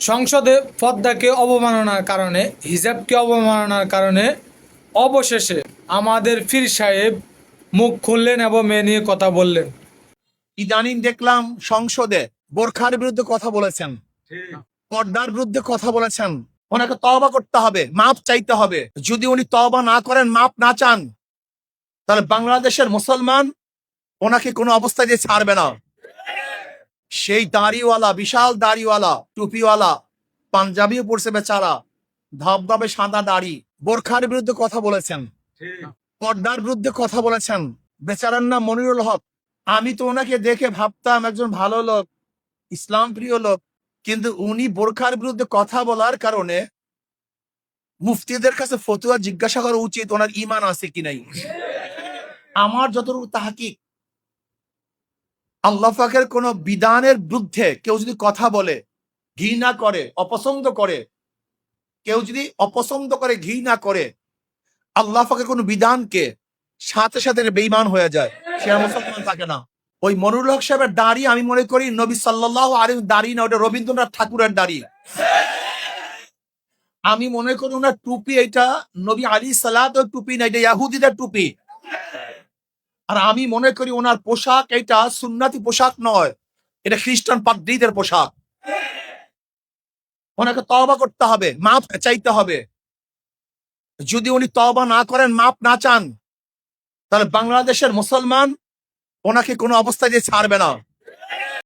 সংসদে পর্দাকে অবমাননার কারণে, হিজাবকে অবমাননার কারণে অবশেষে আমাদের পীর সাহেব মুখ খুললেন এবং মেয়ে নিয়ে কথা বললেন। ইদানিং দেখলাম সংসদে বোরখার বিরুদ্ধে কথা বলেছেন, পর্দার বিরুদ্ধে কথা বলেছেন। ওনাকে তওবা করতে হবে, মাপ চাইতে হবে। যদি উনি তওবা না করেন, মাপ না চান, তাহলে বাংলাদেশের মুসলমান ওনাকে কোনো অবস্থায় দিয়ে ছাড়বে না। সেই দাড়িওয়ালা, বিশাল দাড়িওয়ালা, টুপিওয়ালা, পাঞ্জাবিও পড়ছে বেচারা, ধবধবে সাদা দাড়ি, বোরখার বিরুদ্ধে কথা বলেছেন, পর্দার বিরুদ্ধে কথা বলেছেন। বেচারার নাম মনিরুল হক। আমি তো ওনাকে দেখে ভাবতাম একজন ভালো লোক, ইসলাম প্রিয় লোক, কিন্তু উনি বোরখার বিরুদ্ধে কথা বলার কারণে মুফতিদের কাছে ফতুয়া জিজ্ঞাসা করা উচিত ওনার ঈমান আছে কি নাই। আমার যতটুকু তাহকিক, আল্লাহ পাকের কোন বিধানের বিরুদ্ধে কেউ যদি কথা বলে, ঘৃণা করে, অপছন্দ করে, কেউ যদি অপছন্দ করে, ঘৃণা করে আল্লাহ পাকের কোন বিধানকে, সাথে সাথে বেঈমান হয়ে যায়, সে আর মুসলমান থাকে না। ওই মনিরুল হক সাহেবের দাড়ি আমি মনে করি নবী সাল্লাল্লাহু আলাইহি দাড়ি না, ওটা রবীন্দ্রনাথ ঠাকুরের দাড়ি। আমি মনে করি ওনার টুপি এটা নবী আলী সালাতের টুপি না, এটা ইহুদিদের টুপি। আর আমি মনে করি ওনার পোশাক এটা সুন্নাতি পোশাক নয়, এটা খ্রিস্টান পাদ্রীদের পোশাক। ওনাকে তওবা করতে হবে, মাপ চাইতে হবে। যদি উনি তওবা না করেন, মাপ না চান, তাহলে বাংলাদেশের মুসলমান ওনাকে কোনো অবস্থায় দিয়ে ছাড়বে না।